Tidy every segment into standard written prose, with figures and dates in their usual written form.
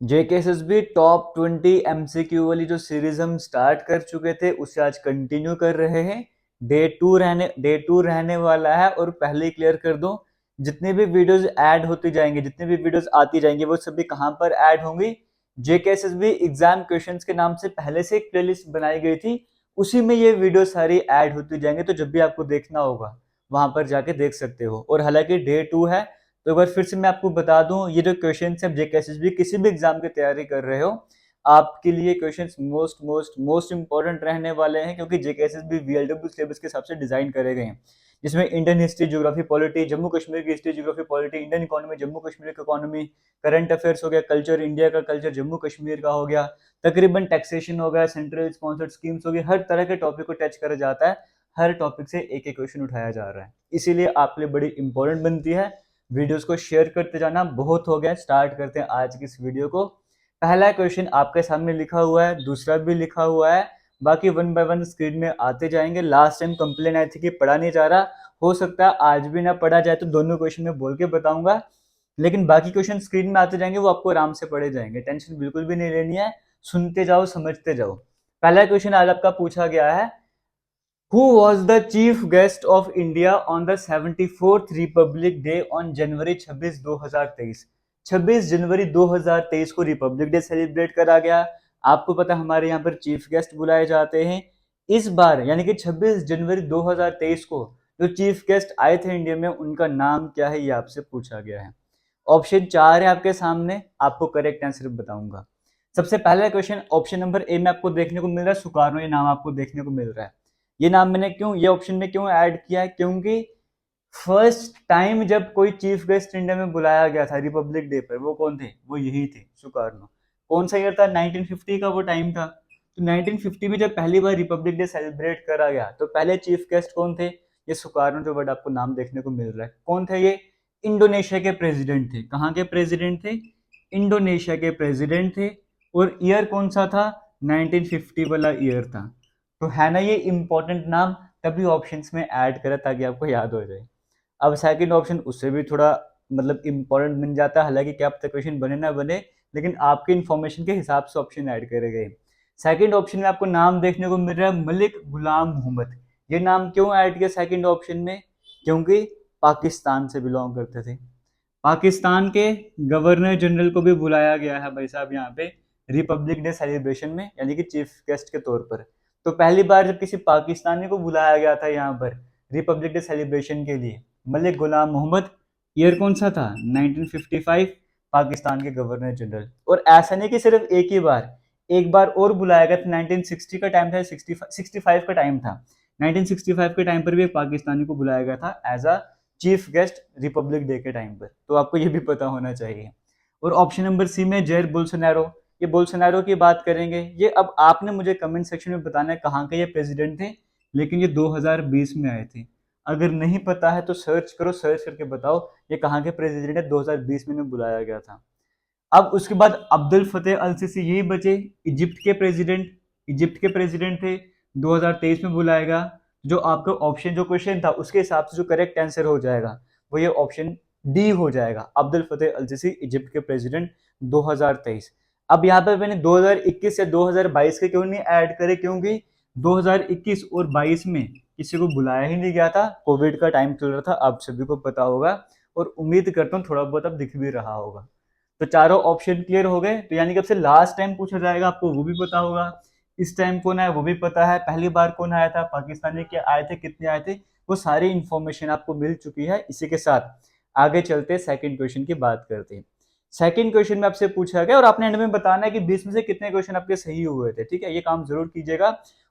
JKSSB top 20 MCQ वाली जो series हम स्टार्ट कर चुके थे उसे आज कंटिन्यू कर रहे हैं। डे टू रहने वाला है और पहले ही क्लियर कर दूं, जितनी भी वीडियोस ऐड होती जाएंगी, जितनी भी वीडियोस आती जाएंगी, वो सभी कहां पर ऐड होंगी? जेकेएसएसबी एग्जाम क्वेश्चंस के नाम से पहले से एक प्लेलिस्ट बनाई गई थी, उसी में ये वीडियो सारी ऐड होती जाएंगे। तो जब भी आपको देखना होगा वहां पर जाके देख सकते हो। और हालांकि डे 2 है, तो एक बार फिर से मैं आपको बता दूं, ये जो क्वेश्चन है जेकेएसएसबी किसी भी एग्जाम की तैयारी कर रहे हो, आपके लिए questions most most most important रहने वाले हैं, क्योंकि जेकेएसएसबी वीएलडब्ल्यू सिलेबस के हिसाब से डिजाइन करे गए हैं, जिसमें Indian history, geography, polity, Jammu Kashmir की history, geography, polity, Indian economy, Jammu Kashmir की इकोनॉमी, करंट अफेयर्स हो गया, कल्चर, इंडिया का कल्चर, जम्मू कश्मीर का हो गया, तकरीबन टैक्सेशन हो गया, सेंट्रल स्पॉन्सर्ड स्कीम्स हो गई, हर तरह के टॉपिक को टच करा जाता है। हर टॉपिक से एक एक क्वेश्चन उठाया जा रहा है, इसीलिए आपके लिए बड़ी इंपॉर्टेंट बनती है। वीडियोस को शेयर करते जाना। बहुत हो गया, स्टार्ट करते हैं आज की इस वीडियो को। पहला क्वेश्चन आपके सामने लिखा हुआ है, दूसरा भी लिखा हुआ है, बाकी वन बाय वन स्क्रीन में आते जाएंगे। लास्ट टाइम कंप्लेन आई थी कि पढ़ा नहीं जा रहा, हो सकता है आज भी ना पढ़ा जाए, तो दोनों क्वेश्चन में बोल के बताऊंगा, लेकिन बाकी क्वेश्चन स्क्रीन में आते जाएंगे, वो आपको आराम से पढ़े जाएंगे, टेंशन बिल्कुल भी नहीं लेनी है, सुनते जाओ, समझते जाओ। पहला क्वेश्चन आज आपका पूछा गया है, Who was the chief guest of India on the 74th Republic Day on January 26, 2023? 26 जनवरी 2023 को रिपब्लिक डे सेलिब्रेट करा गया। आपको पता है हमारे यहाँ पर चीफ गेस्ट बुलाए जाते हैं। इस बार यानी कि 26 जनवरी 2023 को जो चीफ गेस्ट आए थे इंडिया में, उनका नाम क्या है, ये आपसे पूछा गया है। ऑप्शन 4 है आपके सामने, आपको करेक्ट आंसर बताऊंगा। सबसे पहला क्वेश्चन ऑप्शन नंबर ए में आपको देखने को मिल रहा है, सुकार्नो, ये नाम आपको देखने को मिल रहा है। ये नाम मैंने क्यों ये ऑप्शन में क्यों ऐड किया है? क्योंकि फर्स्ट टाइम जब कोई चीफ गेस्ट इंडिया में बुलाया गया था रिपब्लिक डे पर, वो कौन थे? वो यही थे, सुकार्नो। कौन सा ईयर था? 1950 का वो टाइम था। तो 1950 में जब पहली बार रिपब्लिक डे सेलिब्रेट करा गया, तो पहले चीफ गेस्ट कौन थे? ये सुकार्नो, जो वर्ड आपको नाम देखने को मिल रहा है। कौन थे ये? इंडोनेशिया के प्रेसिडेंट थे। कहाँ के प्रेसिडेंट थे? इंडोनेशिया के प्रेसिडेंट थे। और ईयर कौन सा था? 1950 वाला ईयर था। तो है ना ये इंपॉर्टेंट नाम, तभी ऑप्शंस में ऐड करा ताकि आपको याद हो जाए। अब सेकंड ऑप्शन उससे भी थोड़ा मतलब इंपॉर्टेंट बन जाता है, हालांकि क्या पता क्वेश्चन बने ना बने, लेकिन आपके इन्फॉर्मेशन के हिसाब से ऑप्शन ऐड करे गए। सेकंड ऑप्शन में आपको नाम देखने को मिल रहा है मलिक गुलाम मोहम्मद। ये नाम क्यों ऐड किया सेकंड ऑप्शन में? क्योंकि पाकिस्तान से बिलोंग करते थे। पाकिस्तान के गवर्नर जनरल को भी बुलाया गया है भाई साहब यहाँ पे रिपब्लिक डे सेलिब्रेशन में, यानी कि चीफ गेस्ट के तौर पर। तो पहली बार जब किसी पाकिस्तानी को बुलाया गया था यहाँ पर रिपब्लिक डे सेलिब्रेशन के लिए, मलिक गुलाम मोहम्मद। ईयर कौन सा था? 1955। पाकिस्तान के गवर्नर जनरल। और ऐसा नहीं कि सिर्फ एक बार और बुलाया गया था। 1960 का टाइम था, 65 का टाइम था। 1965 के टाइम पर भी एक पाकिस्तानी को बुलाया गया था as a chief guest Republic Day के टाइम पर। तो आपको ये भी पता होना चाहिए। और ऑप्शन नंबर सी में जेर बोल्सोनारो, ये बोल्सोनारो की बात करेंगे। ये अब आपने मुझे कमेंट सेक्शन में बताना है कहाँ के ये प्रेसिडेंट थे, लेकिन ये 2020 में आए थे। अगर नहीं पता है तो सर्च करो, सर्च करके बताओ ये कहाँ के प्रेसिडेंट है, 2020 में इन्हें बुलाया गया था। अब उसके बाद अब्दुल फतेह अल सीसी यही बचे, इजिप्ट के प्रेसिडेंट। इजिप्ट के प्रेसिडेंट थे, 2023 में बुलाएगा। जो आपका ऑप्शन जो क्वेश्चन था उसके हिसाब से जो करेक्ट आंसर हो जाएगा वो ये ऑप्शन डी हो जाएगा, अब्दुल फतेह अल सीसी इजिप्ट के प्रेसिडेंट 2023। अब यहाँ पर मैंने 2021 या 2022 के क्यों नहीं ऐड करे? क्योंकि 2021 और 22 में किसी को बुलाया ही नहीं गया था, कोविड का टाइम चल रहा था, आप सभी को पता होगा। और उम्मीद करता हूँ थोड़ा बहुत अब दिख भी रहा होगा। तो चारों ऑप्शन क्लियर हो गए। तो यानी कि आपसे लास्ट टाइम पूछा जाएगा, आपको वो भी पता होगा। इस टाइम कौन आया वो भी पता है, पहली बार कौन आया था, पाकिस्तानी के आए थे, कितने आए थे, वो सारी इंफॉर्मेशन आपको मिल चुकी है। इसी के साथ आगे चलते सेकंड क्वेश्चन की बात करते हैं। सेकंड क्वेश्चन में आपसे पूछा गया और आपने एंड में बताना है कि 20 में से कितने क्वेश्चन आपके सही हुए थे। ठीक है, ये काम जरूर कीजिएगा।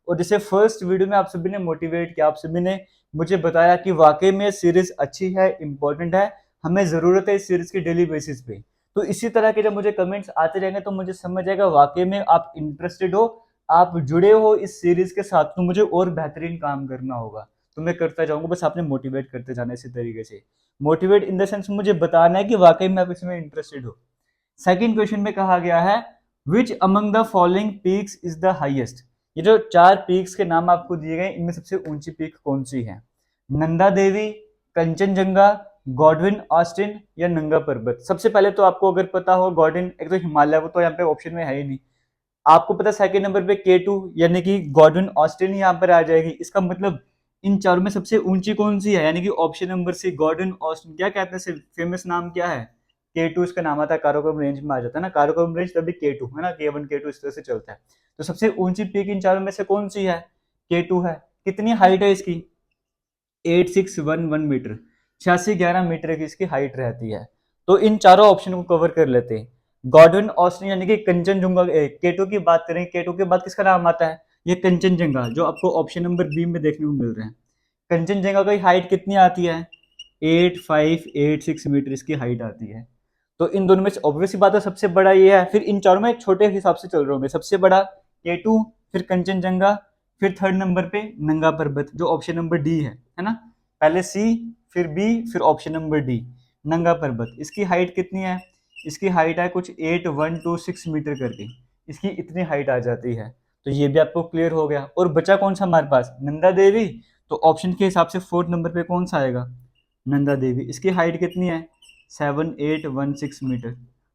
और जैसे फर्स्ट वीडियो में आप सभी ने मोटिवेट किया, आप सभी ने मुझे बताया कि वाकई में सीरीज अच्छी है, इंपॉर्टेंट है, हमें जरूरत है इस सीरीज की डेली बेसिस पे। तो इसी तरह के जब मुझे कमेंट्स आते रहेंगे तो मुझे समझ आएगा वाकई में आप इंटरेस्टेड हो, आप जुड़े हो इस सीरीज के साथ। तो मुझे और बेहतरीन काम करना होगा, तो मैं करता जाऊंगा। बस आपने मोटिवेट करते जाना इसी तरीके से। मोटिवेट इन द सेंस मुझे बताना है कि वाकई में आप इसमें इंटरेस्टेड हो। सेकंड क्वेश्चन में कहा गया है विच among the following peaks is the highest. ये जो 4 पीक्स के नाम आपको दिए गए, इनमें सबसे ऊंची पीक कौन सी है? नंदा देवी, कंचनजंगा, गॉडविन ऑस्टिन या नंगा पर्वत? सबसे पहले तो आपको अगर पता हो गॉडविन, एक तो हिमालय, वो तो यहाँ पे ऑप्शन में है ही नहीं। आपको पता सेकंड नंबर पे K2 यानी कि गॉडविन ऑस्टिन यहाँ पर आ जाएगी। इसका मतलब इन चारों में सबसे ऊंची कौन सी है, यानी कि option number C Godwin Austen. क्या कहते हैं, सिर्फ फेमस नाम क्या है, K2 इसका नाम आता है, काराकोरम रेंज में आ जाता है ना, काराकोरम रेंज तभी K2 है ना, K1 K2 इस तरह से चलता है। तो सबसे ऊंची पीक इन चारों में से कौन सी है, K2 है। कितनी हाइट है इसकी, 8611 मीटर, 8611 मीटर की इसकी हाइट रहती है। तो इन चारों ऑप्शन को कवर कर लेते हैं। गॉडविन ऑस्टिन यानी कि कंचनजुंगा, K2 की बात करें, K2 के बाद किसका नाम आता है, ये कंचनजंगा, जो आपको ऑप्शन नंबर बी में देखने को मिल रहे हैं। कंचनजंगा की हाइट कितनी आती है, 8586 मीटर इसकी हाइट आती है। तो इन दोनों में से ऑब्वियस बात है सबसे बड़ा ये है। फिर इन चारों में छोटे हिसाब से चल रहा हूँ मैं, सबसे बड़ा K2, फिर कंचनजंगा, फिर थर्ड नंबर पे नंगा पर्वत जो ऑप्शन नंबर डी है ना। पहले सी, फिर बी, फिर ऑप्शन नंबर डी नंगा पर्वत। इसकी हाइट कितनी है, इसकी हाइट है कुछ 8126 मीटर करके, इसकी इतनी हाइट आ जाती है। तो ये भी आपको क्लियर हो गया। और बचा कौन सा हमारे पास, नंदा देवी। तो ऑप्शन के हिसाब से फोर्थ नंबर पे कौन सा आएगा, नंदा देवी। इसकी हाइट कितनी है, 7816 मीटर।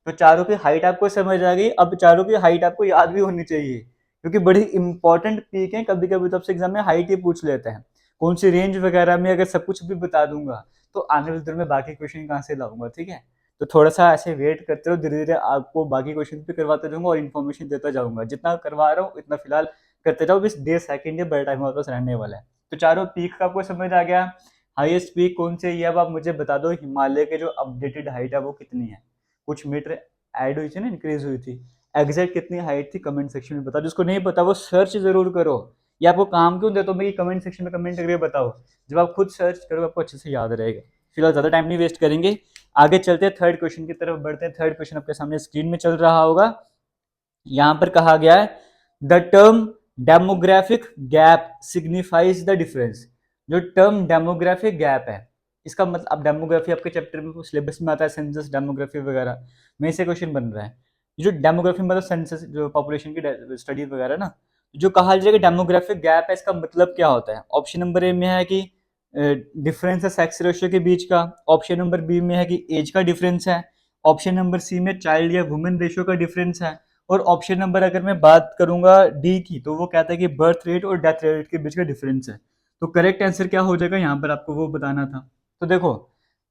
तो चारों की हाइट आपको समझ आ गई। अब चारों की हाइट आपको याद भी होनी चाहिए, क्योंकि बड़ी इंपॉर्टेंट पीक है। कभी कभी तो आपसे एग्जाम में हाइट ही पूछ लेते हैं, कौन सी रेंज वगैरह में अगर सब कुछ भी बता दूंगा तो आने वाले दिन में बाकी क्वेश्चन कहाँ से लाऊंगा, ठीक है। तो थोड़ा सा ऐसे वेट करते रहो, धीरे धीरे आपको बाकी क्वेश्चन भी करवाते जाऊंगा और इन्फॉर्मेशन देता जाऊंगा। जितना करवा रहा हूँ इतना फिलहाल करते जाओ, बस 1.5 सेकंड या बड़ा टाइम हमारे पास रहने वाला है। तो चारों पीक का आपको समझ आ गया। हाईएस्ट पीक कौन सी है ये अब आप मुझे बता दो। हिमालय के जो अपडेटेड हाइट है वो कितनी है, कुछ मीटर ऐड हुई थी ना, इंक्रीज हुई थी। एग्जैक्ट कितनी हाइट थी कमेंट सेक्शन में बताओ। जिसको नहीं पता वो सर्च जरूर करो। ये आपको काम क्यों देता हूँ मैं, कमेंट सेक्शन में कमेंट करके बताओ। जब आप खुद सर्च करोगे आपको अच्छे से याद रहेगा। फिलहाल ज्यादा टाइम नहीं वेस्ट करेंगे, आगे चलते हैं, थर्ड क्वेश्चन की तरफ बढ़ते हैं। थर्ड क्वेश्चन आपके सामने स्क्रीन में चल रहा होगा। यहां पर कहा गया है the term demographic gap signifies the difference. जो टर्म डेमोग्राफिक गैप है इसका मतलब, अब डेमोग्राफी आपके चैप्टर में सिलेबस में आता है, सेंसस डेमोग्राफी वगैरह में से क्वेश्चन बन रहा है। जो डेमोग्राफी मतलब सेंसस, जो पॉपुलेशन की स्टडी वगैरह ना, जो कहा जाएगा डेमोग्राफिक गैप है, इसका मतलब क्या होता है। ऑप्शन नंबर ए में है कि डिफरेंस है सेक्स रेशियो के बीच का। ऑप्शन नंबर बी में है कि एज का डिफरेंस है। ऑप्शन नंबर सी में चाइल्ड या वुमेन रेशियो का डिफरेंस है। और ऑप्शन नंबर अगर मैं बात करूंगा डी की, तो वो कहता है कि बर्थ रेट और डेथ रेट के बीच का डिफरेंस है। तो करेक्ट आंसर क्या हो जाएगा, यहाँ पर आपको वो बताना था। तो देखो,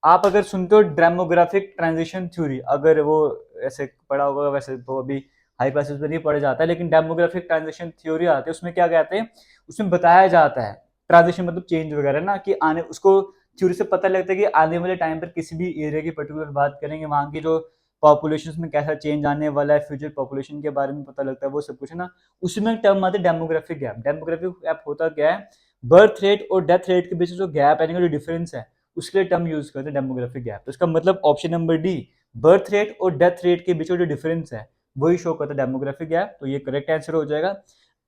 आप अगर सुनते हो डेमोग्राफिक ट्रांजिशन थ्योरी, अगर वो ऐसे पढ़ा होगा, वैसे तो अभी हाई क्लासेस में नहीं पढ़ा जाता है, लेकिन डेमोग्राफिक ट्रांजिशन थ्योरी आते हैं, उसमें क्या कहते हैं, उसमें बताया जाता है ट्रांजिशन मतलब चेंज वगैरह ना, कि आने उसको थ्योरी से पता लगता है कि आने वाले टाइम पर किसी भी एरिया की पर्टिकुलर बात करेंगे, वहां की जो पॉपुलेशन में कैसा चेंज आने वाला है, फ्यूचर पॉपुलेशन के बारे में पता लगता है, वो सब कुछ है ना। उसमें टर्म आते हैं डेमोग्राफिक गैप। डेमोग्राफिक गैप होता क्या है, बर्थ रेट और डेथ रेट के बीच जो गैप है, जो डिफरेंस है, उसके लिए टर्म यूज करते हैं डेमोग्राफिक गैप। तो इसका मतलब option number D, birth rate और डेथ रेट के बीच जो डिफरेंस है वही शो करता है डेमोग्राफिक गैप। तो ये करेक्ट आंसर हो जाएगा।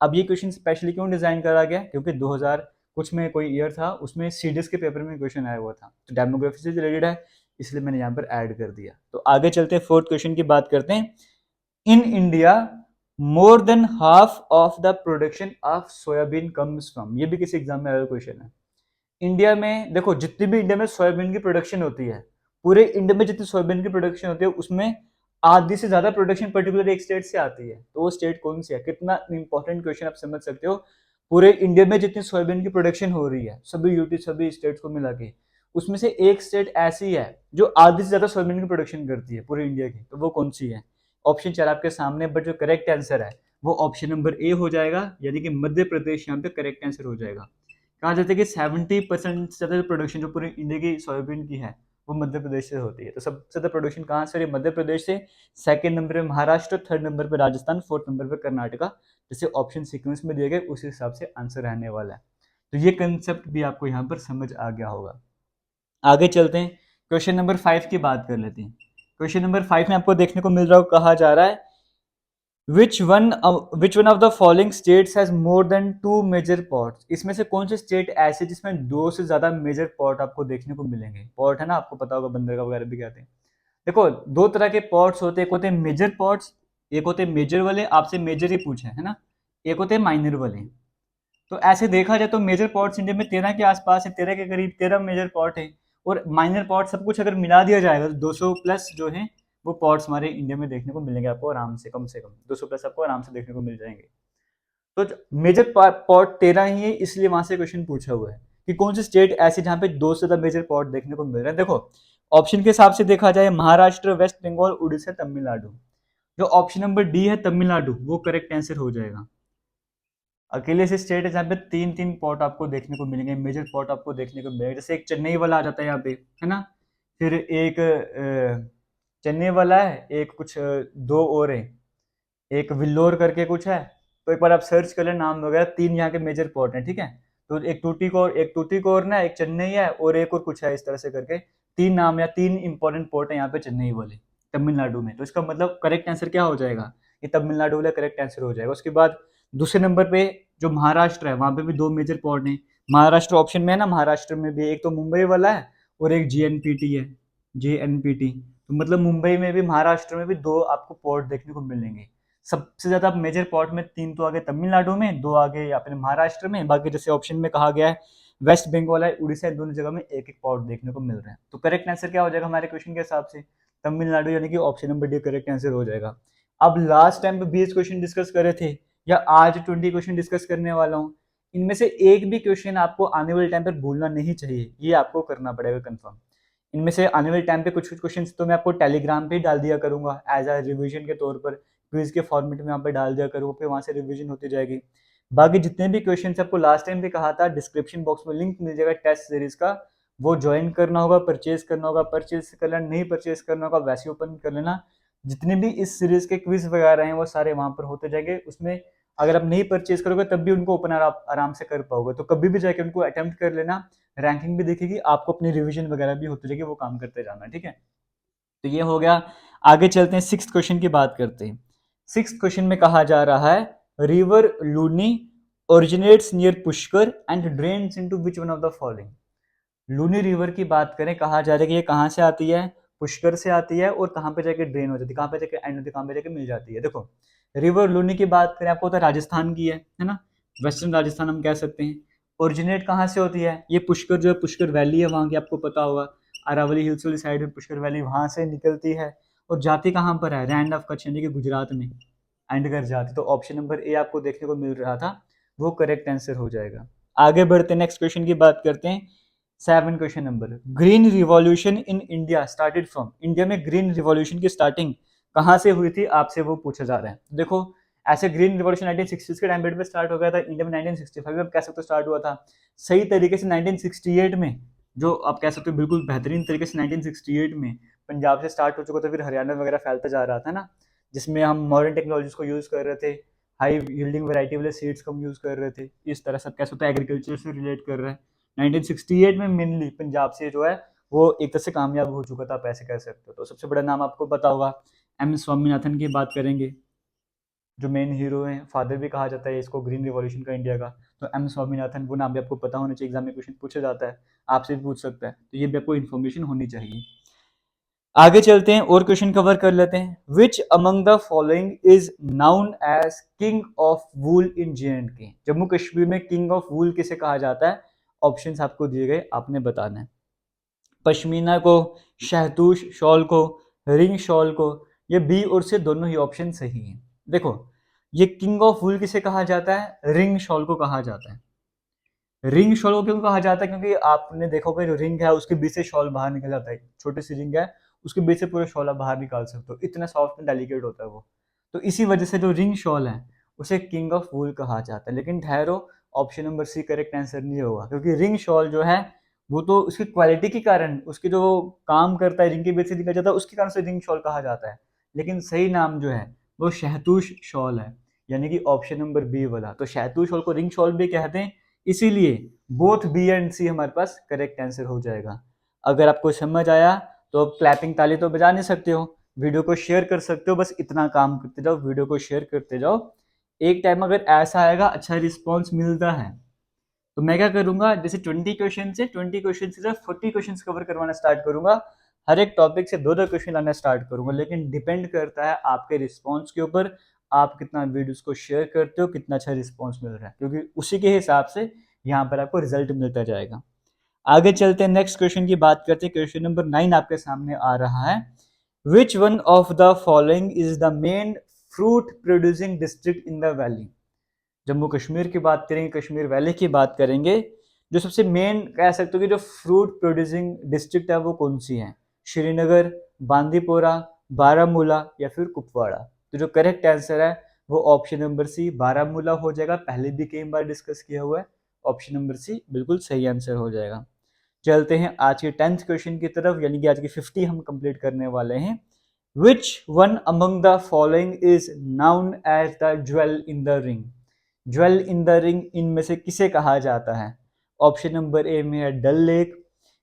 अब ये क्वेश्चन स्पेशली क्यों डिजाइन करा गया, क्योंकि 2000 कुछ में कोई ईयर था, उसमें सीडीएस के पेपर में क्वेश्चन आया हुआ था, तो डेमोग्राफी से रिलेटेड है, इसलिए मैंने यहाँ पर ऐड कर दिया। तो आगे चलते हैं, फोर्थ क्वेश्चन की बात करते हैं। In India more than half of the production of soybean comes from. ये भी किसी एग्जाम में आया क्वेश्चन है। इंडिया में देखो, जितनी भी इंडिया में सोयाबीन की प्रोडक्शन होती है, पूरे इंडिया में जितनी सोयाबीन की प्रोडक्शन होती है, उसमें आधी से ज्यादा प्रोडक्शन पर्टिकुलर एक स्टेट से आती है। तो वो स्टेट कौन सी है, कितना इंपॉर्टेंट क्वेश्चन, आप समझ सकते हो। पूरे इंडिया में जितनी सोयाबीन की प्रोडक्शन हो रही है, सभी यूटी सभी स्टेट्स को मिला के, उसमें से एक स्टेट ऐसी है जो आधी से ज्यादा सोयाबीन की प्रोडक्शन करती है पूरे इंडिया की। तो वो कौन सी है, ऑप्शन 4 आपके सामने, बट जो करेक्ट आंसर है वो ऑप्शन नंबर ए हो जाएगा, यानी कि मध्य प्रदेश यहाँ पे करेक्ट आंसर हो जाएगा। कहा जाता है कि 70% से ज्यादा प्रोडक्शन जो पूरी इंडिया की सोयाबीन की है वो मध्य प्रदेश से होती है। तो सबसे ज्यादा प्रोडक्शन कहाँ से हो रही है, मध्य प्रदेश से। सेकंड नंबर पे महाराष्ट्र, थर्ड नंबर पे राजस्थान, फोर्थ नंबर पे कर्नाटका। जैसे ऑप्शन सीक्वेंस में दिए गए उसी हिसाब से आंसर रहने वाला है। तो ये कंसेप्ट भी आपको यहाँ पर समझ आ गया होगा। आगे चलते हैं, क्वेश्चन नंबर 5 की बात कर लेते हैं। क्वेश्चन नंबर 5 में आपको देखने को मिल रहा हो, कहा जा रहा है which one of the following states has more than 2 major ports। इसमें से कौन से स्टेट ऐसे जिसमें 2 से ज्यादा मेजर पोर्ट आपको देखने को मिलेंगे। पोर्ट है ना, आपको पता होगा बंदरगाह वगैरह भी कहते हैं। देखो, दो तरह के पोर्ट्स होते हैं, एक होते हैं मेजर पोर्ट्स, एक होते हैं मेजर वाले, आपसे मेजर ही पूछे है ना, एक होते हैं माइनर वाले। तो ऐसे देखा जाए तो मेजर पोर्ट्स इंडिया में 13 के आसपास है, 13 के करीब 13 मेजर पोर्ट है। और माइनर पॉट सब कुछ अगर मिला दिया जाएगा तो 200 प्लस जो है वो पॉट्स हमारे इंडिया में देखने को मिलेंगे आपको आराम से कम 200 प्लस आपको आराम से देखने को मिल जाएंगे। तो मेजर पॉट 13 ही है, इसलिए वहां से क्वेश्चन पूछा हुआ है कि कौन सी स्टेट ऐसी जहां पे 2 से ज्यादा मेजर पॉट देखने को मिल रहे हैं। देखो ऑप्शन के हिसाब से देखा जाए महाराष्ट्र, वेस्ट बंगाल, उड़ीसा, तमिलनाडु। जो ऑप्शन नंबर डी है तमिलनाडु वो करेक्ट आंसर हो जाएगा। अकेले से स्टेट है जहाँ पे 3 पॉट आपको देखने को मिलेंगे, मेजर पॉट आपको देखने को मिलेगा। जैसे एक चेन्नई वाला आ जाता है यहाँ पे, है ना, फिर एक चेन्नई वाला है, एक कुछ दो और है, एक विल्लोर करके कुछ है। तो एक बार आप सर्च कर लें नाम वगैरह, 3 यहाँ के मेजर पोर्ट हैं, ठीक है। तो एक टूटीकोरन है, एक चेन्नई है और एक और कुछ है, इस तरह से करके 3 नाम या 3 इंपॉर्टेंट पोर्ट है यहाँ पे चेन्नई वाले तमिलनाडु में। तो इसका मतलब करेक्ट आंसर क्या हो जाएगा, ये तमिलनाडु वाला करेक्ट आंसर हो जाएगा। उसके बाद दूसरे नंबर पे जो महाराष्ट्र है, वहां पे भी 2 मेजर पोर्ट हैं। महाराष्ट्र ऑप्शन में है ना, महाराष्ट्र में भी एक तो मुंबई वाला है और एक जीएनपीटी है, जेएनपीटी। तो मतलब मुंबई में भी महाराष्ट्र में भी 2 आपको पोर्ट देखने को मिलेंगे। सबसे ज्यादा मेजर पॉट में 3 तो आगे तमिलनाडु में, 2 आगे अपने महाराष्ट्र में, बाकी जैसे ऑप्शन में कहा गया है वेस्ट बंगाल है, उड़ीसा, दोनों जगह में एक एक पॉट देखने को मिल रहे हैं। तो करेक्ट आंसर क्या हो जाएगा हमारे क्वेश्चन के हिसाब से, तमिलनाडु, यानी कि option number D correct answer हो जाएगा। अब लास्ट टाइम पे 20 क्वेश्चन डिस्कस करे थे, या आज 20 क्वेश्चन डिस्कस करने वाला हूँ, इनमें से एक भी क्वेश्चन आपको आने वाले टाइम पर भूलना नहीं चाहिए, ये आपको करना पड़ेगा कंफर्म। इनमें से आने वाले टाइम पे कुछ कुछ क्वेश्चन तो मैं आपको टेलीग्राम पे ही डाल दिया करूंगा एज अ रिवीजन के तौर पर, क्विज के फॉर्मेट में यहाँ पे डाल दिया करूंगा, फिर वहां से रिवीजन होती जाएगी। बाकी जितने भी क्वेश्चन आपको लास्ट टाइम भी कहा था, डिस्क्रिप्शन बॉक्स में लिंक मिल जाएगा टेस्ट सीरीज का, वो ज्वाइन करना होगा, परचेज करना होगा, परचेज कर लेना, नहीं परचेज करना होगा वैसे ओपन कर लेना। जितने भी इस सीरीज के क्विज वगैरह हैं वो सारे वहां पर होते जाएंगे। उसमें अगर आप नहीं परचेज करोगे तब भी उनको ओपन आराम से कर पाओगे, तो कभी भी जाके उनको अटेम्प्ट कर लेना, रैंकिंग भी दिखेगी आपको, अपनी रिवीजन वगैरह भी होती जाएगी, वो काम करते जाना, ठीक है। तो ये हो गया। आगे चलते हैं, 6th क्वेश्चन की बात करते हैं। 6th क्वेश्चन में कहा जा रहा है river Luni originates near Pushkar and drains into which one of the following. Luni river की बात करें, कहा जा रहा है कि ये कहाँ से आती है, पुष्कर से आती है, और कहाँ पे जाके ड्रेन हो जाती है, कहाँ पे जाके एंड होती है, कहाँ पे जाके मिल जाती है। देखो रिवर लूनी की बात करें, आपको तो राजस्थान की है ना, वेस्टर्न राजस्थान हम कह सकते हैं। ओरिजिनेट कहाँ से होती है, ये पुष्कर जो है, पुष्कर वैली है वहाँ की, आपको पता होगा अरावली हिल्स वाली साइड में पुष्कर वैली वहां से निकलती है, और जाती कहाँ पर है, रैंड ऑफ कच्छ यानी कि गुजरात में एंड कर जाती। तो ऑप्शन नंबर ए आपको देखने को मिल रहा था, वो करेक्ट आंसर हो जाएगा। आगे बढ़ते नेक्स्ट क्वेश्चन की बात करते हैं। 7 question number, green revolution in India started from, India में ग्रीन रिवॉल्यूशन की स्टार्टिंग कहाँ से हुई थी, आपसे वो पूछा जा रहा है। देखो ऐसे ग्रीन रिवॉल्यूशन 1960 के टाइम पीरियड पे स्टार्ट हो गया था, इंडिया में 1965 में कह सकते हो स्टार्ट हुआ था। सही तरीके से 1968 में, जो आप कह सकते हो बिल्कुल बेहतरीन तरीके से 1968 में पंजाब से स्टार्ट हो चुका था, फिर हरियाणा वगैरह फैलता जा रहा था ना, जिसमें हम मॉडर्न टेक्नोलॉजीज को यूज कर रहे थे, हाई यील्डिंग वैरायटी वाले सीड्स को हम यूज कर रहे थे, इस तरह सब कह सकते हैं एग्रीकल्चर से रिलेट कर रहे हैं। 1968 में मेनली पंजाब से जो है वो एक तरह से कामयाब हो चुका था, आप ऐसे कह सकते हो। तो सबसे बड़ा नाम आपको पता होगा, एम स्वामीनाथन की बात करेंगे, जो मेन हीरो हैं, फादर भी कहा जाता है इसको ग्रीन रिवॉल्यूशन का इंडिया का। तो एम स्वामीनाथन, वो नाम भी आपको पता होना चाहिए, एग्जाम में क्वेश्चन पूछा जाता है, आपसे भी पूछ सकता है, तो ये भी आपको इन्फॉर्मेशन होनी चाहिए। आगे चलते हैं और क्वेश्चन कवर कर लेते हैं। Which among the following is known as king of wool in JNK, Jammu Kashmir में किंग ऑफ वूल किसे कहा जाता है, ऑप्शंस आपको दिए गए, आपने बताना है। पश्मीना को, शहतूश शॉल को, रिंग शॉल को, ये बी और से दोनों ही ऑप्शन सही हैं। देखो ये किंग ऑफ वूल किसे कहा जाता है, रिंग शॉल को कहा जाता है। रिंग शॉल को क्यों कहा जाता है, क्योंकि आपने देखा होगा जो रिंग है उसके बीच से शॉल बाहर निकल जाता है, छोटी सी रिंग है उसके बीच से पूरा शॉल आप बाहर निकाल सकते हो, इतना सॉफ्ट एंड डेलिकेट होता है वो। तो इसी वजह से जो रिंग शॉल है उसे किंग ऑफ वूल कहा जाता है। लेकिन ठहरो, option number C correct answer नहीं होगा, क्योंकि रिंग शॉल जो है वो तो उसकी क्वालिटी के कारण, उसकी जो काम करता है, रिंग के बीच से निकल जाता है, उसके कारण से रिंग शॉल कहा जाता है। लेकिन सही नाम जो है वो शहतूश शॉल है, यानी कि ऑप्शन नंबर बी वाला। तो शहतूश शॉल को रिंग शॉल भी कहते हैं, इसीलिए बोथ बी एंड सी हमारे पास करेक्ट आंसर हो जाएगा। अगर आपको समझ आया तो क्लैपिंग ताली तो बजा नहीं सकते हो, वीडियो को शेयर कर सकते हो, बस इतना काम करते जाओ, वीडियो को शेयर करते जाओ। एक टाइम अगर ऐसा आएगा, अच्छा रिस्पॉन्स मिलता है, तो मैं क्या करूंगा, जैसे 20 क्वेश्चन से 40 क्वेश्चन कवर करवाना स्टार्ट करूंगा, हर एक टॉपिक से 2-2 क्वेश्चन लाना स्टार्ट करूंगा। लेकिन डिपेंड करता है आपके रिस्पॉन्स के ऊपर, आप कितना वीडियोस को शेयर करते हो, कितना अच्छा रिस्पॉन्स मिल रहा है, क्योंकि उसी के हिसाब से यहाँ पर आपको रिजल्ट मिलता जाएगा। आगे चलते हैं, नेक्स्ट क्वेश्चन की बात करते हैं। क्वेश्चन नंबर 9 आपके सामने आ रहा है। विच one of the following is the main fruit producing district in the valley. Jammu Kashmir की बात करेंगे, कश्मीर वैली की बात करेंगे, जो सबसे मेन कह सकते हो कि जो फ्रूट प्रोड्यूसिंग डिस्ट्रिक्ट है वो कौन सी है? श्रीनगर, बांदीपोरा, बारामूला या फिर कुपवाड़ा। तो जो करेक्ट आंसर है वो ऑप्शन नंबर सी बारामूला हो जाएगा। पहले भी कई बार डिस्कस किया हुआ है, ऑप्शन नंबर सी बिल्कुल सही आंसर हो जाएगा। चलते हैं आज के 10th क्वेश्चन की तरफ, यानी कि आज की 50 हम कंप्लीट करने वाले हैं। Which one among the following is known as the jewel in the ring. Jewel in the ring इनमें से किसे कहा जाता है? ऑप्शन नंबर ए में है डल लेक,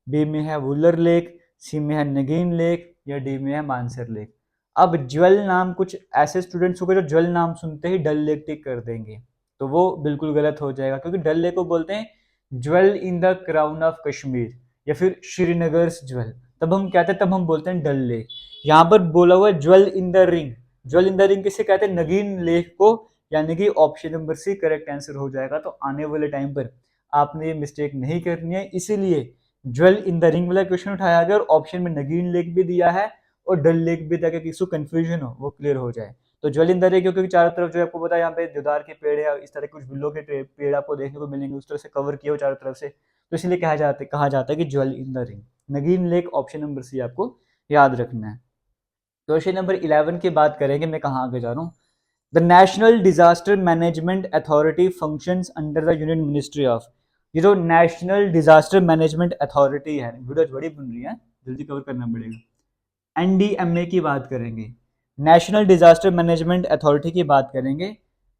बी में है वुलर लेक, सी में है नगीन लेक या डी में है मानसर लेक। अब ज्वेल नाम, कुछ ऐसे स्टूडेंट्स होंगे जो ज्वेल नाम सुनते ही डल लेक टिक कर देंगे, तो वो बिल्कुल गलत हो जाएगा, क्योंकि डल लेक को बोलते हैं jewel in the crown of Kashmir या फिर श्रीनगर ज्वेल। तब हम कहते हैं, तब हम बोलते हैं डल लेक। यहाँ पर बोला हुआ jewel in the ring. Jewel in the ring किसे कहते हैं? नगीन लेक को, यानी कि option number C correct answer हो जाएगा। तो आने वाले टाइम पर आपने ये मिस्टेक नहीं करनी है, इसीलिए ज्वेल इन द रिंग वाला क्वेश्चन उठाया गया और ऑप्शन में नगीन लेक भी दिया है और डल लेक भी, ताकि किसी को कंफ्यूजन हो वो क्लियर हो जाए। तो ज्वेल इन द रिंग क्योंकि चारों तरफ जो आपको पता है यहाँ पे देवदार के पेड़ है, इस तरह के कुछ बिल्लो के पेड़ आपको देखने को मिलेंगे, उस तरह से कवर किया हो चारों तरफ से, तो इसलिए कहा जाता है कि jewel in the ring. Nageen lake option number C आपको याद रखना है। क्वेश्चन नंबर 11 की बात करेंगे, मैं कहाँ आगे जा रहा हूँ। The national disaster management authority functions under the union ministry of. ये जो नेशनल डिजास्टर मैनेजमेंट अथॉरिटी है, वीडियो बड़ी बन रही है, जल्दी कवर करना पड़ेगा। एनडीएमए की बात करेंगे, नेशनल डिजास्टर मैनेजमेंट अथॉरिटी की बात करेंगे।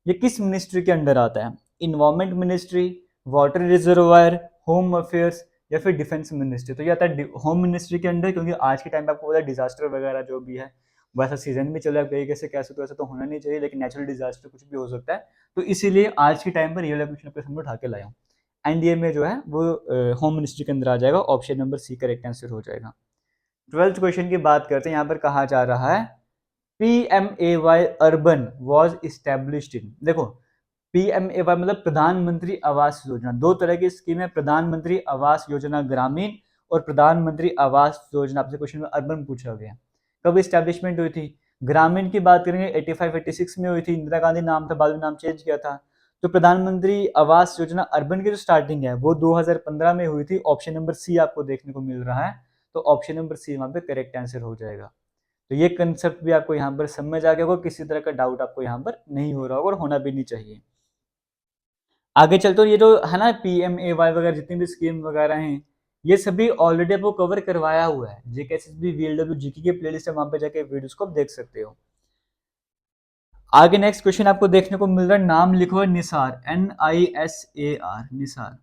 ये किस मिनिस्ट्री के अंडर आता है? Environment ministry, water reservoir, home affairs या फिर डिफेंस मिनिस्ट्री। तो ये आता है होम मिनिस्ट्री के अंडर, क्योंकि आज के टाइम पे आपको पता है डिजास्टर वगैरह जो भी है, वैसा सीजन भी चल रहा है, तरीके से कह सकते हो, ऐसा तो होना नहीं चाहिए, लेकिन नेचुरल डिजास्टर कुछ भी हो सकता है, तो इसीलिए आज के टाइम पर ये वाला क्वेश्चन आपके सामने उठा के लाया हूँ। एनडीए में जो है वो होम मिनिस्ट्री के अंदर आ जाएगा, option number C correct answer हो जाएगा। 12th क्वेश्चन की बात करते हैं, यहाँ पर कहा जा रहा है PMAY urban was established in. देखो PMAY मतलब प्रधानमंत्री आवास योजना, दो तरह की स्कीम है, प्रधानमंत्री आवास योजना ग्रामीण और प्रधानमंत्री आवास योजना। आपसे क्वेश्चन में अर्बन पूछा गया, कब इस्टेब्लिशमेंट हुई थी? ग्रामीण की बात करेंगे 85-86 में हुई थी, इंदिरा गांधी नाम था, बाद में नाम चेंज किया था। तो प्रधानमंत्री आवास योजना अर्बन की जो स्टार्टिंग है वो 2015 में हुई थी, ऑप्शन नंबर सी आपको देखने को मिल रहा है, तो ऑप्शन नंबर सी वहां पे करेक्ट आंसर हो जाएगा। तो ये कंसेप्ट भी आपको यहाँ पर समझ आ गया होगा, किसी तरह का डाउट आपको यहाँ पर नहीं हो रहा होगा और होना भी नहीं चाहिए। आगे चलते ये जो है ना PMAY वगैरह जितनी भी स्कीम वगैरह हैं, ये सभी ऑलरेडी आपको कवर करवाया हुआ है। JKSSB VLW जीके की प्लेलिस्ट है, वहां पे जाके वीडियोस को आप देख सकते हो। आगे नेक्स्ट क्वेश्चन आपको देखने को मिल रहा है, नाम लिखो निसार, NISAR, निसार।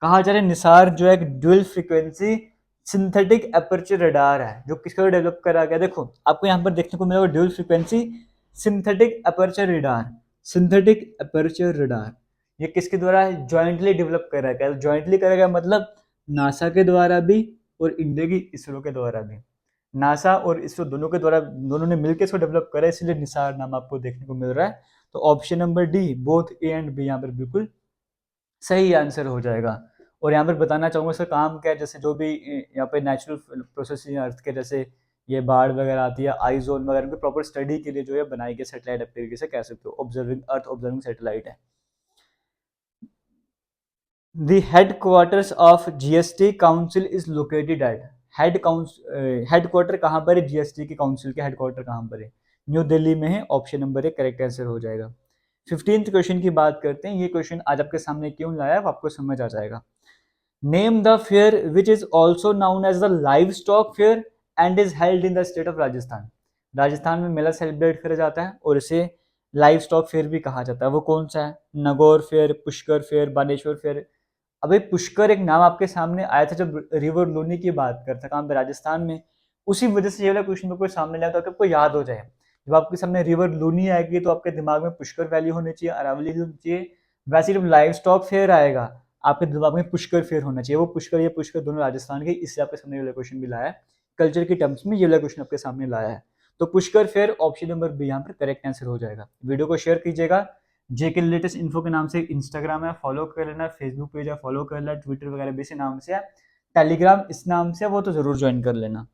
कहा जा रहा है निसार जो है एक dual frequency synthetic aperture radar है, जो किसका डेवलप करा गया। देखो आपको यहाँ पर देखने को मिलेगा dual frequency synthetic aperture radar, synthetic aperture radar, ये किसके द्वारा ज्वाइंटली डेवलप करा गया? ज्वाइंटली करा गया मतलब नासा के द्वारा भी और इंडिया की इसरो के द्वारा भी। नासा और इसरो दोनों के द्वारा, दोनों ने मिलकर इसको डेवलप करा, इसलिए निसार नाम आपको देखने को मिल रहा है। तो option number D both A and B यहाँ पर बिल्कुल सही आंसर हो जाएगा। और यहाँ पर बताना चाहूँगा इसका काम क्या है, जैसे जो भी यहाँ पे नेचुरल प्रोसेस अर्थ के, जैसे ये बाढ़ वगैरह आती है, आई जोन वगैरह, उनकी प्रॉपर स्टडी के लिए जो है बनाई गई सैटेलाइट, आप तरीके से कह सकते हो ऑब्जर्विंग अर्थ ऑब्जर्विंग सैटेलाइट है। The headquarters of GST Council is located at, headquarter कहाँ पर है? GST की काउंसिल के हेडक्वार्टर कहाँ पर है? न्यू दिल्ली में है, option number A correct answer हो जाएगा। 15th क्वेश्चन की बात करते हैं, ये क्वेश्चन आज आपके सामने क्यों लाया है आपको समझ आ जाएगा। Name the fair which is also known as the livestock fair and is held in the state of Rajasthan. Rajasthan में मेला सेलिब्रेट करा जाता है और इसे लाइव स्टॉक फेयर भी कहा जाता है, वो कौन सा है? Nagaur fair, Pushkar fair, Baneshwar fair. अभी पुष्कर एक नाम आपके सामने आया था जब रिवर लूनी की बात करता, कहाँ पे? राजस्थान में। उसी वजह से ये वाला क्वेश्चन कोई सामने लाया तो आपको याद हो जाए। जब आपके सामने रिवर लूनी आएगी तो आपके दिमाग में पुष्कर वैली होनी चाहिए, अरावली होनी चाहिए। वैसे जब लाइव स्टॉक फेयर आएगा आपके दिमाग में पुष्कर फेयर होना चाहिए। वो पुष्कर, ये पुष्कर दोनों राजस्थान के, इससे आपके सामने ये वाला क्वेश्चन भी लाया है। कल्चर के टर्म्स में ये वाला क्वेश्चन आपके सामने लाया है। तो Pushkar fair option number B यहाँ पर करेक्ट आंसर हो जाएगा। वीडियो को शेयर कीजिएगा, जेके लेटेस्ट इन्फो के नाम से इंस्टाग्राम है, फॉलो कर लेना, फेसबुक पेज है फॉलो कर लेना, ट्विटर वगैरह भी इसी नाम से है, टेलीग्राम इस नाम से है, वो तो जरूर ज्वाइन कर लेना।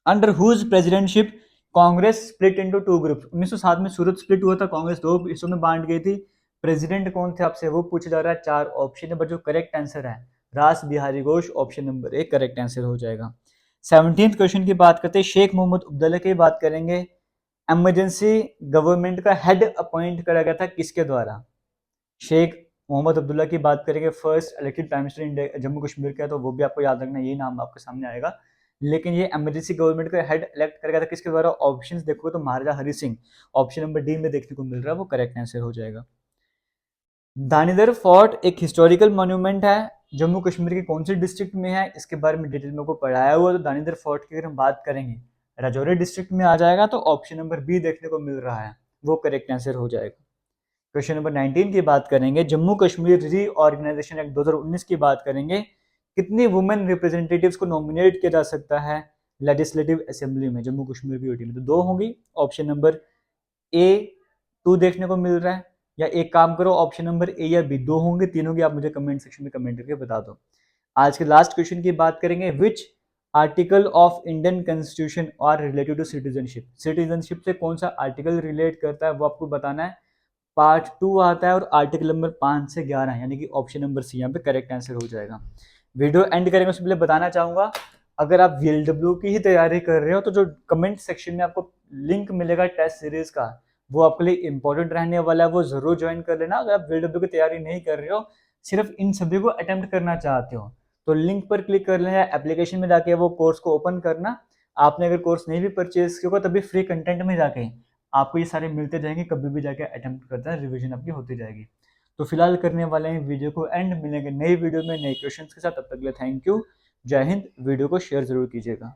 Under whose presidentship Congress split into two groups. 1907 में सूरत स्प्लिट हुआ था, कांग्रेस दो हिस्सों में बांट गई थी। प्रेसिडेंट कौन थे आपसे वो पूछा जा रहा है। 4 ऑप्शन है, बट जो करेक्ट आंसर है रास Bihari Ghosh, option number A correct answer हो जाएगा। 17th क्वेश्चन की बात करते हैं, शेख मोहम्मद अब्दुल्ला की बात करेंगे। इमरजेंसी गवर्नमेंट का हेड अपॉइंट करा गया था किसके द्वारा? शेख मोहम्मद अब्दुल्ला की बात करेंगे, first elected prime minister India Jammu Kashmir का है, तो वो भी आपको याद रखना, यही नाम आपके सामने आएगा। लेकिन ये इमरजेंसी गवर्नमेंट का हेड इलेक्ट करा गया था किसके द्वारा? ऑप्शंस देखोगे तो Maharaja Hari Singh, option number D में देखने को मिल रहा है, वो करेक्ट आंसर हो जाएगा। दानिदर फोर्ट एक हिस्टोरिकल मॉन्यूमेंट है, जम्मू कश्मीर के कौन से डिस्ट्रिक्ट में है, इसके बारे में डिटेल में को पढ़ाया हुआ। तो दानिदर फोर्ट की अगर हम बात करेंगे राजौरी डिस्ट्रिक्ट में आ जाएगा, तो ऑप्शन नंबर बी देखने को मिल रहा है, वो करेक्ट आंसर हो जाएगा। क्वेश्चन नंबर 19 की बात करेंगे, जम्मू कश्मीर रीऑर्गेनाइजेशन एक्ट 2019 की बात करेंगे। कितनी वुमेन रिप्रेजेंटेटिव्स को नॉमिनेट किया जा सकता है लेजिस्लेटिव असेंबली में जम्मू कश्मीर की यूटी में? तो 2 होंगी, ऑप्शन नंबर ए 2 देखने को मिल रहा है, या एक काम करो ऑप्शन नंबर ए या बी, 2 होंगे 3 होंगे, आप मुझे कमेंट सेक्शन में कमेंट करके बता दो। आज के लास्ट क्वेश्चन की बात करेंगे, which article of Indian constitution are related to citizenship. Citizenship से कौन सा आर्टिकल रिलेट करता है वो आपको बताना है। पार्ट 2 आता है और आर्टिकल नंबर 5 से 11 है, यानी कि ऑप्शन नंबर सी यहाँ पे करेक्ट आंसर हो जाएगा। वीडियो एंड करेंगे उससे पहले बताना चाहूंगा, अगर आप VLW की ही तैयारी कर रहे हो तो जो कमेंट सेक्शन में आपको लिंक मिलेगा टेस्ट सीरीज का, वो आपके लिए इंपॉर्टेंट रहने वाला है, वो जरूर ज्वाइन कर लेना। अगर आप VLW की तैयारी नहीं कर रहे हो, सिर्फ इन सभी को अटेम्प्ट करना चाहते हो, तो लिंक पर क्लिक कर लेना, एप्लीकेशन में जाके वो कोर्स को ओपन करना। आपने अगर कोर्स नहीं भी परचेज किया होगा तभी फ्री कंटेंट में जाके आपको ये सारे मिलते जाएंगे, कभी भी जाके अटेम्प्ट करता है, रिवीजन आपकी होती जाएगी। तो फिलहाल करने वाले हैं वीडियो को एंड, मिलेंगे नई वीडियो में नए क्वेश्चंस के साथ, तब तक के लिए थैंक यू, जय हिंद। वीडियो को शेयर जरूर कीजिएगा।